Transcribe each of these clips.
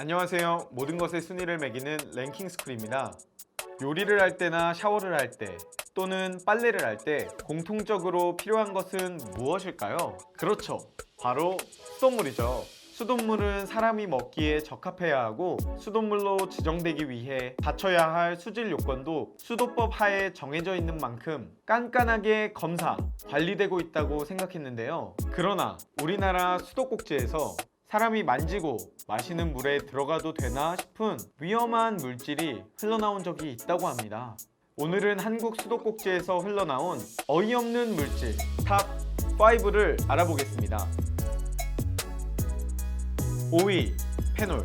안녕하세요. 모든 것의 순위를 매기는 랭킹스쿨입니다. 요리를 할 때나 샤워를 할 때 또는 빨래를 할 때 공통적으로 필요한 것은 무엇일까요? 그렇죠. 바로 수돗물이죠. 수돗물은 사람이 먹기에 적합해야 하고 수돗물로 지정되기 위해 갖춰야 할 수질 요건도 수도법 하에 정해져 있는 만큼 깐깐하게 검사, 관리되고 있다고 생각했는데요. 그러나 우리나라 수도꼭지에서 사람이 만지고 마시는 물에 들어가도 되나 싶은 위험한 물질이 흘러나온 적이 있다고 합니다. 오늘은 한국 수도꼭지에서 흘러나온 어이없는 물질 탑 5를 알아보겠습니다. 5위, 페놀.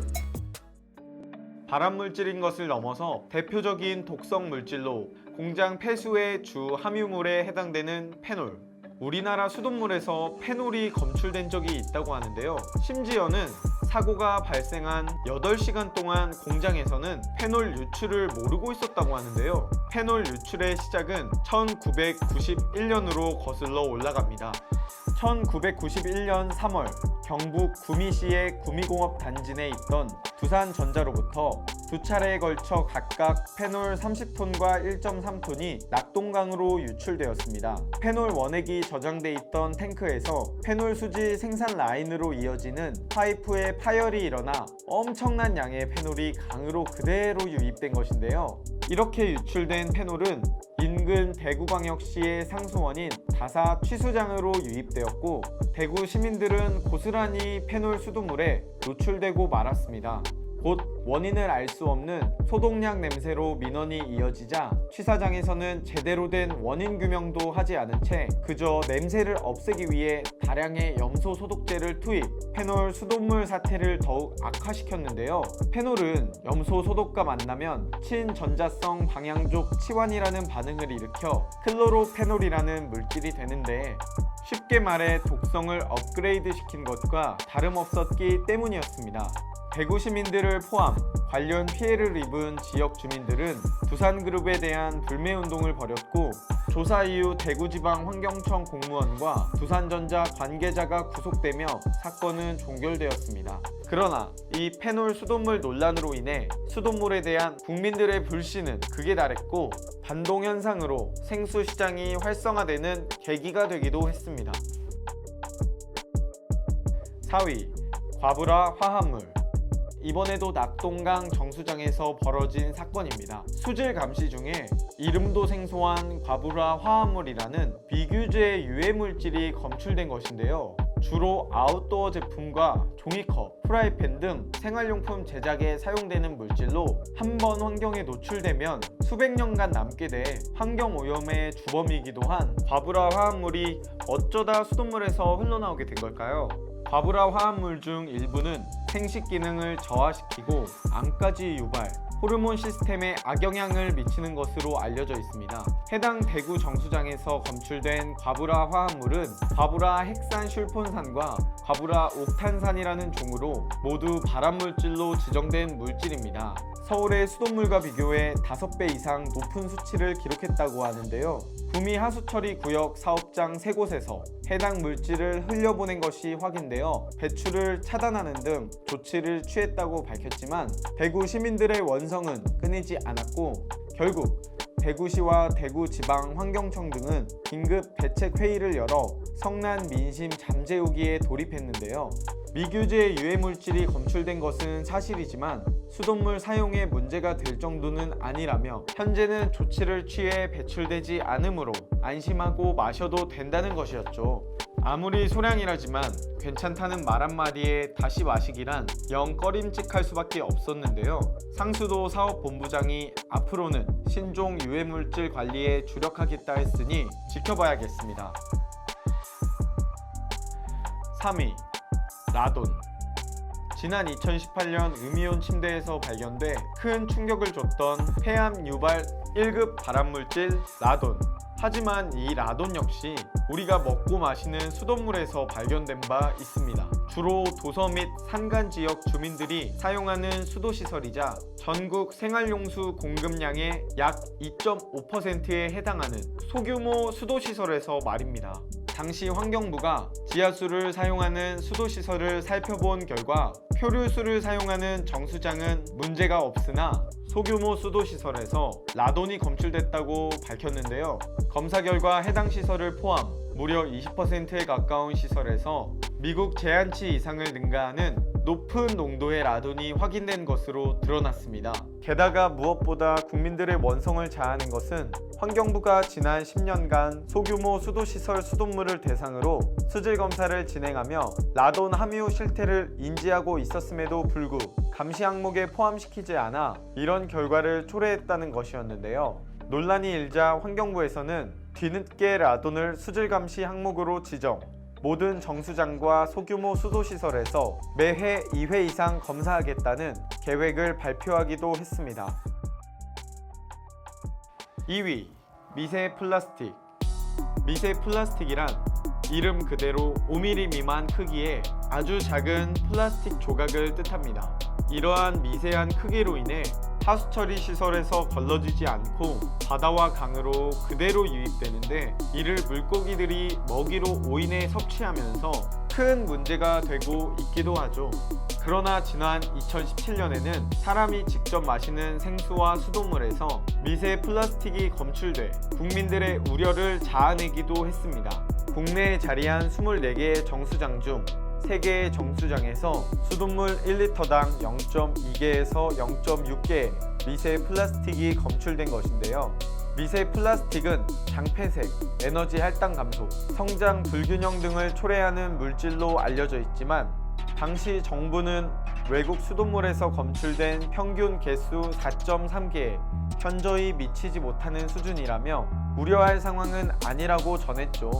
발암물질인 것을 넘어서 대표적인 독성 물질로 공장 폐수의 주 함유물에 해당되는 페놀. 우리나라 수돗물에서 페놀이 검출된 적이 있다고 하는데요. 심지어는 사고가 발생한 8시간 동안 공장에서는 페놀 유출을 모르고 있었다고 하는데요. 페놀 유출의 시작은 1991년으로 거슬러 올라갑니다. 1991년 3월 경북 구미시의 구미공업 단지 내에 있던 두산전자로부터 두 차례에 걸쳐 각각 페놀 30톤과 1.3톤이 낙동강으로 유출되었습니다. 페놀 원액이 저장돼 있던 탱크에서 페놀 수지 생산 라인으로 이어지는 파이프에 파열이 일어나 엄청난 양의 페놀이 강으로 그대로 유입된 것인데요. 이렇게 유출된 페놀은 인근 대구광역시의 상수원인 다사 취수장으로 유입되었고 대구 시민들은 고스란히 페놀 수돗물에 노출되고 말았습니다. 곧 원인을 알 수 없는 소독약 냄새로 민원이 이어지자 취사장에서는 제대로 된 원인 규명도 하지 않은 채 그저 냄새를 없애기 위해 다량의 염소 소독제를 투입, 페놀 수돗물 사태를 더욱 악화시켰는데요. 페놀은 염소 소독과 만나면 친전자성 방향족 치환이라는 반응을 일으켜 클로로페놀이라는 물질이 되는데 쉽게 말해 독성을 업그레이드 시킨 것과 다름없었기 때문이었습니다. 대구 시민들을 포함 관련 피해를 입은 지역 주민들은 두산그룹에 대한 불매운동을 벌였고 조사 이후 대구지방환경청 공무원과 두산전자 관계자가 구속되며 사건은 종결되었습니다. 그러나 이 페놀 수돗물 논란으로 인해 수돗물에 대한 국민들의 불신은 극에 달했고 반동현상으로 생수시장이 활성화되는 계기가 되기도 했습니다. 4위, 과부라 화합물. 이번에도 낙동강 정수장에서 벌어진 사건입니다. 수질 감시 중에 이름도 생소한 과부라 화합물이라는 비규제 유해물질이 검출된 것인데요. 주로 아웃도어 제품과 종이컵, 프라이팬 등 생활용품 제작에 사용되는 물질로 한 번 환경에 노출되면 수백 년간 남게 돼 환경오염의 주범이기도 한 과부라 화합물이 어쩌다 수돗물에서 흘러나오게 된 걸까요? 과부라 화합물 중 일부는 생식 기능을 저하시키고 암까지 유발, 호르몬 시스템에 악영향을 미치는 것으로 알려져 있습니다. 해당 대구 정수장에서 검출된 과부라 화합물은 과부라 헥산슐폰산과 과부라 옥탄산이라는 종으로 모두 발암물질로 지정된 물질입니다. 서울의 수돗물과 비교해 5배 이상 높은 수치를 기록했다고 하는데요. 구미 하수처리 구역 사업장 3곳에서 해당 물질을 흘려보낸 것이 확인되어 배출을 차단하는 등 조치를 취했다고 밝혔지만 대구 시민들의 원성은 끊이지 않았고 결국 대구시와 대구지방환경청 등은 긴급 대책회의를 열어 성난 민심 잠재우기에 돌입했는데요. 미규제 유해물질이 검출된 것은 사실이지만 수돗물 사용에 문제가 될 정도는 아니라며 현재는 조치를 취해 배출되지 않으므로 안심하고 마셔도 된다는 것이었죠. 아무리 소량이라지만 괜찮다는 말 한마디에 다시 마시기란 영 꺼림칙할 수밖에 없었는데요. 상수도 사업본부장이 앞으로는 신종 유해물질 관리에 주력하겠다 했으니 지켜봐야겠습니다. 3위, 라돈. 지난 2018년 음이온 침대에서 발견돼 큰 충격을 줬던 폐암 유발 1급 발암물질 라돈. 하지만 이 라돈 역시 우리가 먹고 마시는 수돗물에서 발견된 바 있습니다. 주로 도서 및 산간 지역 주민들이 사용하는 수도시설이자 전국 생활용수 공급량의 약 2.5%에 해당하는 소규모 수도시설에서 말입니다. 당시 환경부가 지하수를 사용하는 수도시설을 살펴본 결과 표류수를 사용하는 정수장은 문제가 없으나 소규모 수도시설에서 라돈이 검출됐다고 밝혔는데요. 검사 결과 해당 시설을 포함 무려 20%에 가까운 시설에서 미국 제한치 이상을 능가하는 높은 농도의 라돈이 확인된 것으로 드러났습니다. 게다가 무엇보다 국민들의 원성을 자아낸 것은 환경부가 지난 10년간 소규모 수도시설 수돗물을 대상으로 수질 검사를 진행하며 라돈 함유 실태를 인지하고 있었음에도 불구하고 감시 항목에 포함시키지 않아 이런 결과를 초래했다는 것이었는데요. 논란이 일자 환경부에서는 뒤늦게 라돈을 수질 감시 항목으로 지정, 모든 정수장과 소규모 수도시설에서 매해 2회 이상 검사하겠다는 계획을 발표하기도 했습니다. 2위, 미세 플라스틱. 미세 플라스틱이란 이름 그대로 5mm 미만 크기의 아주 작은 플라스틱 조각을 뜻합니다. 이러한 미세한 크기로 인해 하수처리 시설에서 걸러지지 않고 바다와 강으로 그대로 유입되는데 이를 물고기들이 먹이로 오인해 섭취하면서 큰 문제가 되고 있기도 하죠. 그러나 지난 2017년에는 사람이 직접 마시는 생수와 수돗물에서 미세 플라스틱이 검출돼 국민들의 우려를 자아내기도 했습니다. 국내에 자리한 24개의 정수장 중 3개의 정수장에서 수돗물 1리터당 0.2개에서 0.6개의 미세 플라스틱이 검출된 것인데요. 미세 플라스틱은 장폐색, 에너지 할당 감소, 성장 불균형 등을 초래하는 물질로 알려져 있지만 당시 정부는 외국 수돗물에서 검출된 평균 개수 4.3개에 현저히 미치지 못하는 수준이라며 우려할 상황은 아니라고 전했죠.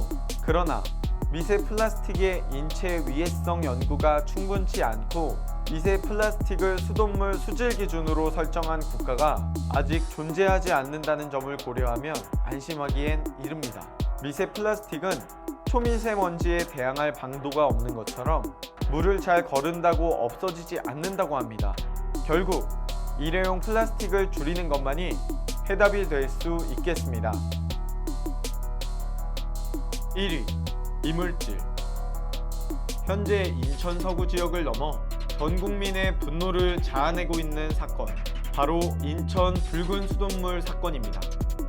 그러나 미세 플라스틱의 인체 위해성 연구가 충분치 않고 미세 플라스틱을 수돗물 수질 기준으로 설정한 국가가 아직 존재하지 않는다는 점을 고려하면 안심하기엔 이릅니다. 미세 플라스틱은 초미세먼지에 대항할 방도가 없는 것처럼 물을 잘 거른다고 없어지지 않는다고 합니다. 결국 일회용 플라스틱을 줄이는 것만이 해답이 될 수 있겠습니다. 1위, 이물질. 현재 인천 서구 지역을 넘어 전 국민의 분노를 자아내고 있는 사건, 바로 인천 붉은 수돗물 사건입니다.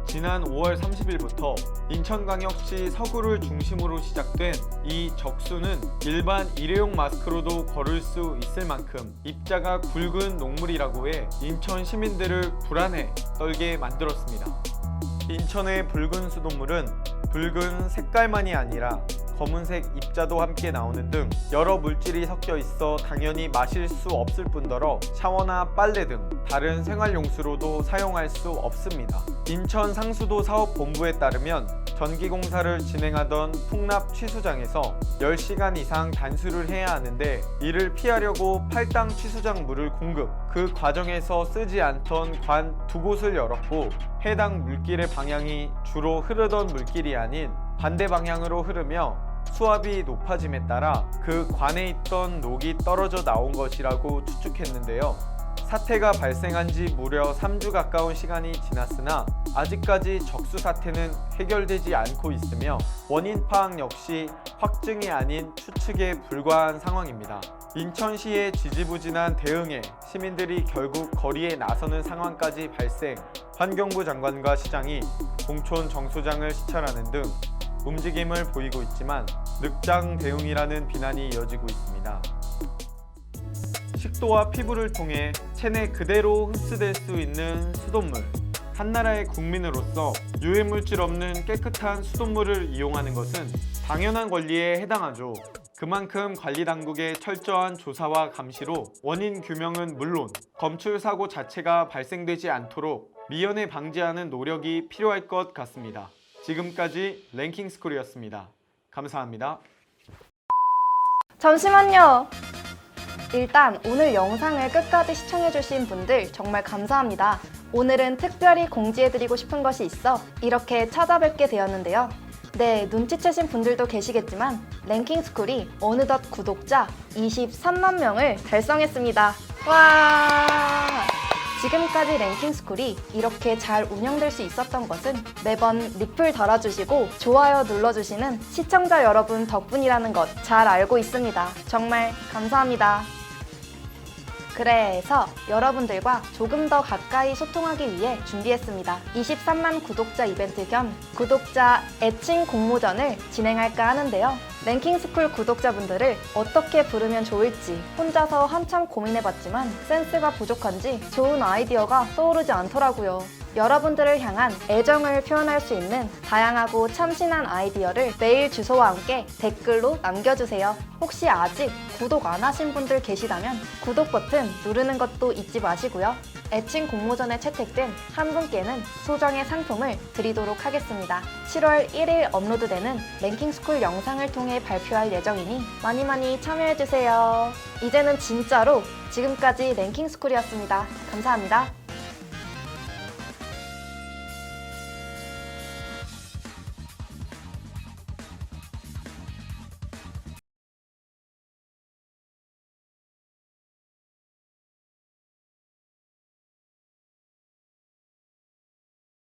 지난 5월 30일부터 인천광역시 서구를 중심으로 시작된 이 적수는 일반 일회용 마스크로도 거를 수 있을 만큼 입자가 굵은 녹물이라고 해 인천 시민들을 불안에 떨게 만들었습니다. 인천의 붉은 수돗물은 붉은 색깔만이 아니라 검은색 입자도 함께 나오는 등 여러 물질이 섞여 있어 당연히 마실 수 없을 뿐더러 샤워나 빨래 등 다른 생활용수로도 사용할 수 없습니다. 인천 상수도 사업본부에 따르면 전기공사를 진행하던 풍납 취수장에서 10시간 이상 단수를 해야 하는데 이를 피하려고 팔당 취수장 물을 공급, 그 과정에서 쓰지 않던 관 2곳을 열었고 해당 물길의 방향이 주로 흐르던 물길이 아닌 반대 방향으로 흐르며 수압이 높아짐에 따라 그 관에 있던 녹이 떨어져 나온 것이라고 추측했는데요. 사태가 발생한 지 무려 3주 가까운 시간이 지났으나 아직까지 적수 사태는 해결되지 않고 있으며 원인 파악 역시 확증이 아닌 추측에 불과한 상황입니다. 인천시의 지지부진한 대응에 시민들이 결국 거리에 나서는 상황까지 발생, 환경부 장관과 시장이 공촌 정수장을 시찰하는 등 움직임을 보이고 있지만 늑장 대응이라는 비난이 이어지고 있습니다. 식도와 피부를 통해 체내 그대로 흡수될 수 있는 수돗물. 한 나라의 국민으로서 유해물질 없는 깨끗한 수돗물을 이용하는 것은 당연한 권리에 해당하죠. 그만큼 관리당국의 철저한 조사와 감시로 원인 규명은 물론 검출 사고 자체가 발생되지 않도록 미연에 방지하는 노력이 필요할 것 같습니다. 지금까지 랭킹스쿨이었습니다. 감사합니다. 잠시만요. 일단 오늘 영상을 끝까지 시청해주신 분들 정말 감사합니다. 오늘은 특별히 공지해드리고 싶은 것이 있어 이렇게 찾아뵙게 되었는데요. 네, 눈치채신 분들도 계시겠지만 랭킹스쿨이 어느덧 구독자 23만 명을 달성했습니다. 와! 지금까지 랭킹스쿨이 이렇게 잘 운영될 수 있었던 것은 매번 리플 달아주시고 좋아요 눌러주시는 시청자 여러분 덕분이라는 것 잘 알고 있습니다. 정말 감사합니다. 그래서 여러분들과 조금 더 가까이 소통하기 위해 준비했습니다. 23만 구독자 이벤트 겸 구독자 애칭 공모전을 진행할까 하는데요. 랭킹스쿨 구독자분들을 어떻게 부르면 좋을지 혼자서 한참 고민해봤지만 센스가 부족한지 좋은 아이디어가 떠오르지 않더라고요. 여러분들을 향한 애정을 표현할 수 있는 다양하고 참신한 아이디어를 메일 주소와 함께 댓글로 남겨주세요. 혹시 아직 구독 안 하신 분들 계시다면 구독 버튼 누르는 것도 잊지 마시고요. 애칭 공모전에 채택된 한 분께는 소정의 상품을 드리도록 하겠습니다. 7월 1일 업로드되는 랭킹스쿨 영상을 통해 발표할 예정이니 많이 많이 참여해주세요. 이제는 진짜로 지금까지 랭킹스쿨이었습니다. 감사합니다.